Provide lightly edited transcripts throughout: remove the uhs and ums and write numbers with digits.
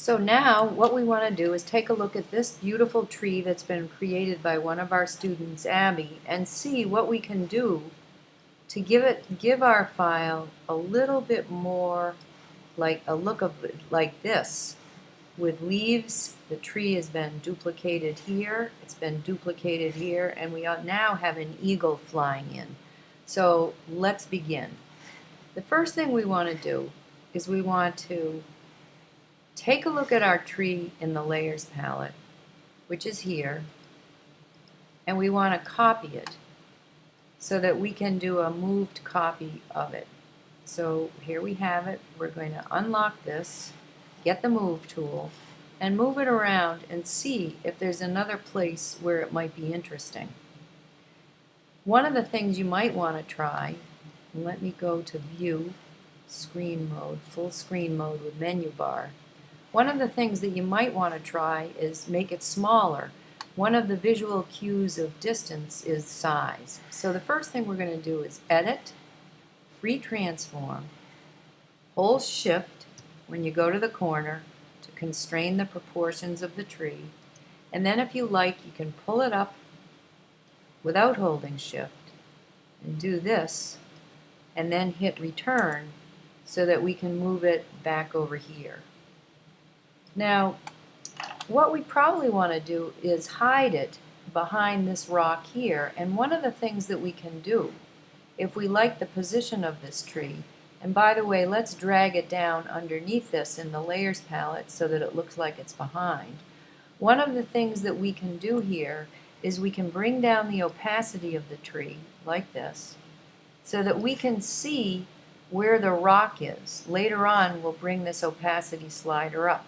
So now what we want to do is take a look at this beautiful tree that's been created by one of our students, Abby, and see what we can do to give our file a little bit more like a look of like this. With leaves, the tree has been duplicated here, it's been duplicated here, and we now have an eagle flying in. So let's begin. The first thing we want to do is we want to take a look at our tree in the layers palette, which is here, and we want to copy it so that we can do a moved copy of it. So here we have it. We're going to unlock this, get the move tool, and move it around and see if there's another place where it might be interesting. One of the things you might want to try, let me go to view, screen mode, full screen mode with menu bar. One of the things that you might want to try is make it smaller. One of the visual cues of distance is size. So the first thing we're going to do is edit, free transform, hold shift when you go to the corner to constrain the proportions of the tree, and then if you like you can pull it up without holding shift and do this and then hit return so that we can move it back over here. Now, what we probably want to do is hide it behind this rock here, and one of the things that we can do, if we like the position of this tree, and by the way, let's drag it down underneath this in the layers palette so that it looks like it's behind. One of the things that we can do here is we can bring down the opacity of the tree, like this, so that we can see where the rock is. Later on, we'll bring this opacity slider up.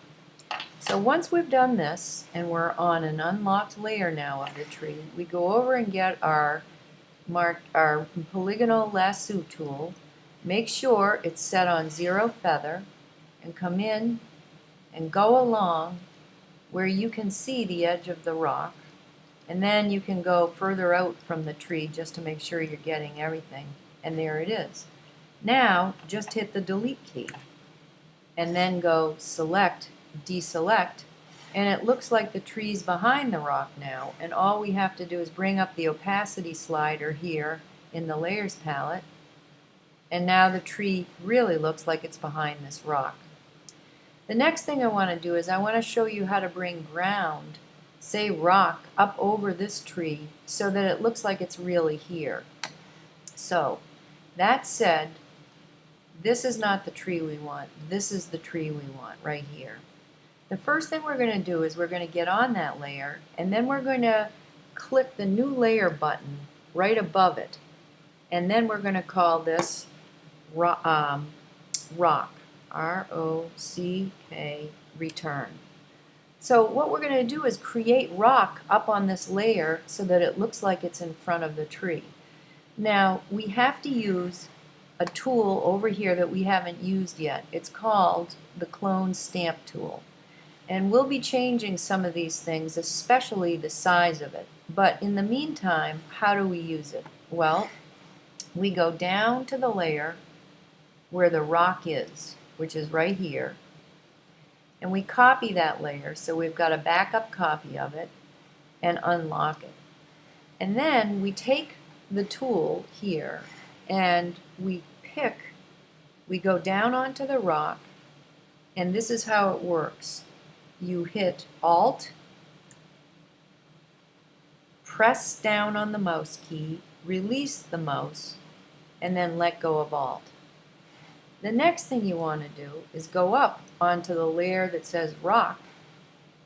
So once we've done this, and we're on an unlocked layer now of the tree, we go over and get our polygonal lasso tool, make sure it's set on 0 feather, and come in and go along where you can see the edge of the rock, and then you can go further out from the tree just to make sure you're getting everything, and there it is. Now just hit the delete key and then go select, deselect, and it looks like the tree's behind the rock now, and all we have to do is bring up the opacity slider here in the layers palette, and now the tree really looks like it's behind this rock. The next thing I want to do is I want to show you how to bring ground, say rock, up over this tree so that it looks like it's really here. So that said, this is not the tree we want. This is the tree we want right here. The first thing we're going to do is we're going to get on that layer, and then we're going to click the new layer button right above it, and then we're going to call this rock, R-O-C-K, return. So what we're going to do is create rock up on this layer so that it looks like it's in front of the tree. Now we have to use a tool over here that we haven't used yet. It's called the clone stamp tool. And we'll be changing some of these things, especially the size of it. But in the meantime, how do we use it? Well, we go down to the layer where the rock is, which is right here, and we copy that layer, so we've got a backup copy of it, and unlock it. And then we take the tool here and we go down onto the rock, and this is how it works. You hit Alt, press down on the mouse key, release the mouse, and then let go of Alt. The next thing you want to do is go up onto the layer that says rock,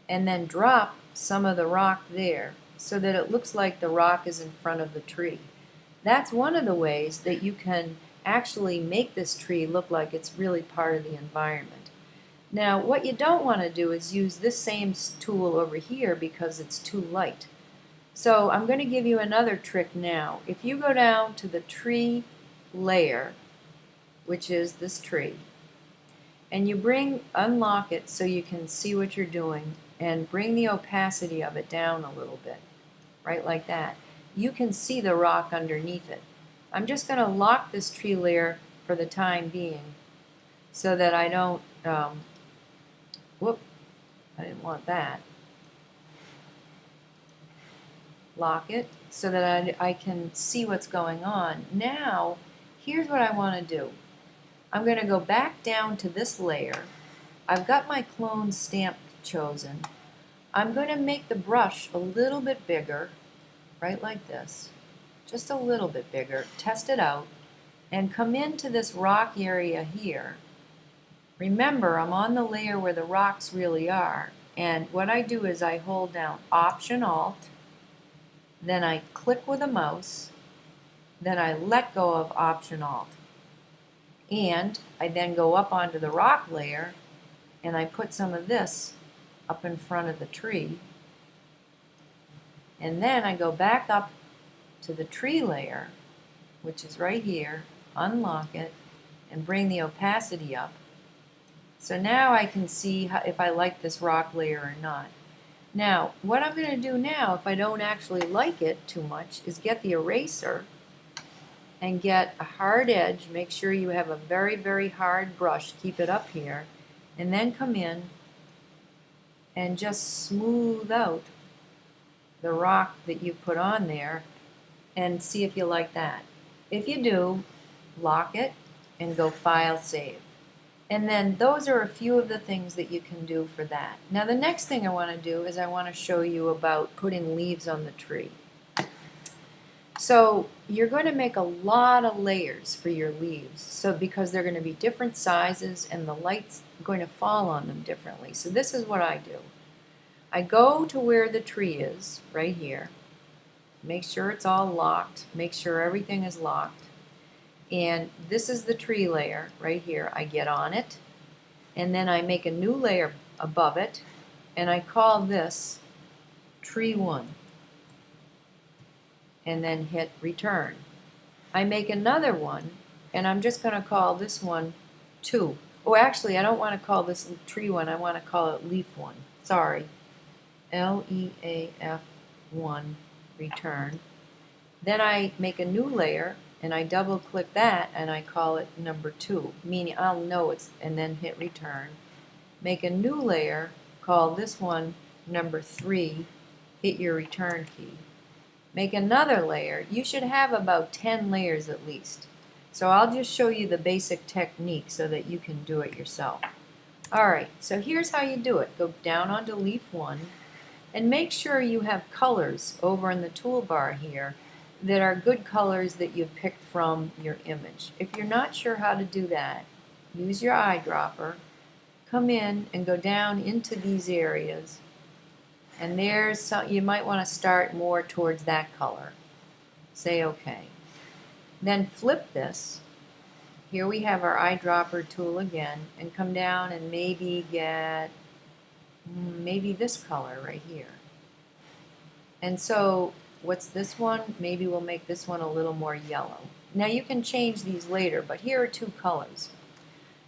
and then drop some of the rock there so that it looks like the rock is in front of the tree. That's one of the ways that you can actually make this tree look like it's really part of the environment. Now what you don't want to do is use this same tool over here because it's too light. So I'm going to give you another trick now. If you go down to the tree layer, which is this tree, and you unlock it so you can see what you're doing, and bring the opacity of it down a little bit, right like that, you can see the rock underneath it. I'm just going to lock this tree layer for the time being so that I don't I didn't want that. Lock it so that I can see what's going on. Now, here's what I want to do. I'm going to go back down to this layer. I've got my clone stamp chosen. I'm going to make the brush a little bit bigger, right like this. Just a little bit bigger. Test it out. And come into this rock area here. Remember, I'm on the layer where the rocks really are. And what I do is I hold down Option-Alt, then I click with a mouse, then I let go of Option-Alt. And I then go up onto the rock layer and I put some of this up in front of the tree. And then I go back up to the tree layer, which is right here, unlock it, and bring the opacity up. So now I can see if I like this rock layer or not. Now, what I'm going to do now, if I don't actually like it too much, is get the eraser and get a hard edge. Make sure you have a very, very hard brush. Keep it up here. And then come in and just smooth out the rock that you put on there and see if you like that. If you do, lock it and go File, Save. And then those are a few of the things that you can do for that. Now the next thing I want to do is I want to show you about putting leaves on the tree. So you're going to make a lot of layers for your leaves, so because they're going to be different sizes and the light's going to fall on them differently. So this is what I do. I go to where the tree is, right here. Make sure it's all locked. Make sure everything is locked. And this is the tree layer right here. I get on it, and then I make a new layer above it, and I call this Tree 1. And then hit Return. I make another one, and I'm just going to call this one 2. Oh, actually, I don't want to call this Tree 1. I want to call it Leaf 1. Sorry. LEAF 1, Return. Then I make a new layer, and I double click that and I call it number 2, meaning I'll know it's, and then hit Return. Make a new layer, call this one number 3, hit your Return key. Make another layer. You should have about 10 layers at least. So I'll just show you the basic technique so that you can do it yourself. Alright, so here's how you do it. Go down onto Leaf 1 and make sure you have colors over in the toolbar here that are good colors that you picked from your image. If you're not sure how to do that, use your eyedropper, come in and go down into these areas, and there's some, you might want to start more towards that color. Say OK. Then flip this. Here we have our eyedropper tool again, and come down and maybe get maybe this color right here. And so what's this one? Maybe we'll make this one a little more yellow. Now you can change these later, but here are 2 colors.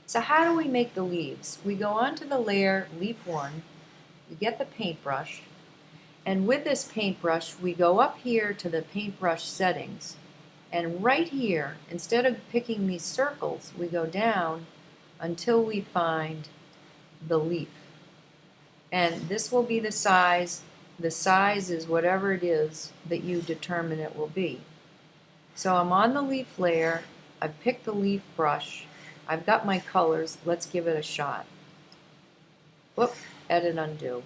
So how do we make the leaves? We go onto the layer Leaf 1, you get the paintbrush, and with this paintbrush we go up here to the paintbrush settings, and right here, instead of picking these circles, we go down until we find the leaf. And this will be the size. The size is whatever it is that you determine it will be. So I'm on the leaf layer, I've picked the leaf brush, I've got my colors, let's give it a shot. Whoop, edit undo.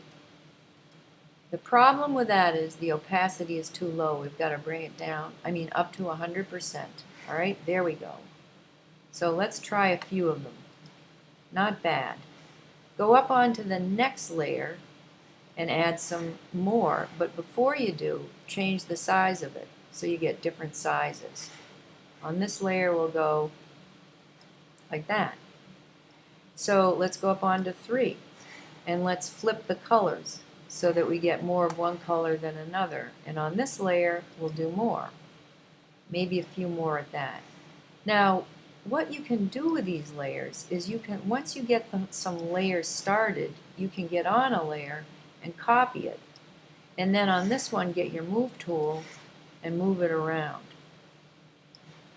The problem with that is the opacity is too low. We've got to bring it down, up to 100%. Alright, there we go. So let's try a few of them. Not bad. Go up onto the next layer and add some more, but before you do, change the size of it so you get different sizes. On this layer we'll go like that. So let's go up onto 3 and let's flip the colors so that we get more of one color than another. And on this layer we'll do more, maybe a few more at that. Now what you can do with these layers is you can, once you get some layers started, you can get on a layer and copy it. And then on this one, get your move tool and move it around.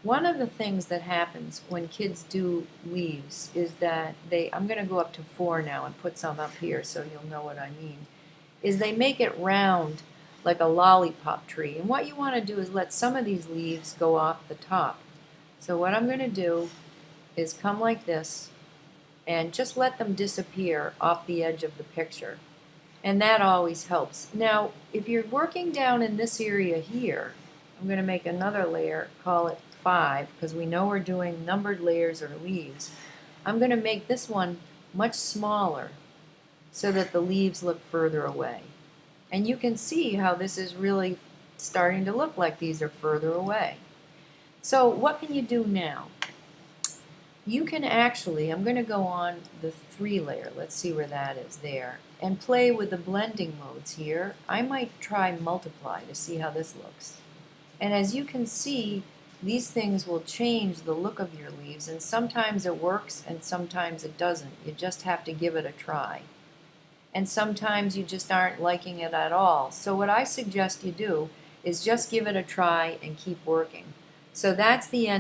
One of the things that happens when kids do leaves is that I'm going to go up to 4 now and put some up here so you'll know what I mean, is they make it round like a lollipop tree. And what you want to do is let some of these leaves go off the top. So what I'm going to do is come like this and just let them disappear off the edge of the picture. And that always helps. Now, if you're working down in this area here, I'm going to make another layer, call it 5, because we know we're doing numbered layers or leaves. I'm going to make this one much smaller so that the leaves look further away. And you can see how this is really starting to look like these are further away. So what can you do now? You can actually, I'm going to go on the 3 layer, let's see where that is there, and play with the blending modes here. I might try multiply to see how this looks. And as you can see, these things will change the look of your leaves, and sometimes it works and sometimes it doesn't. You just have to give it a try. And sometimes you just aren't liking it at all. So what I suggest you do is just give it a try and keep working. So that's the end.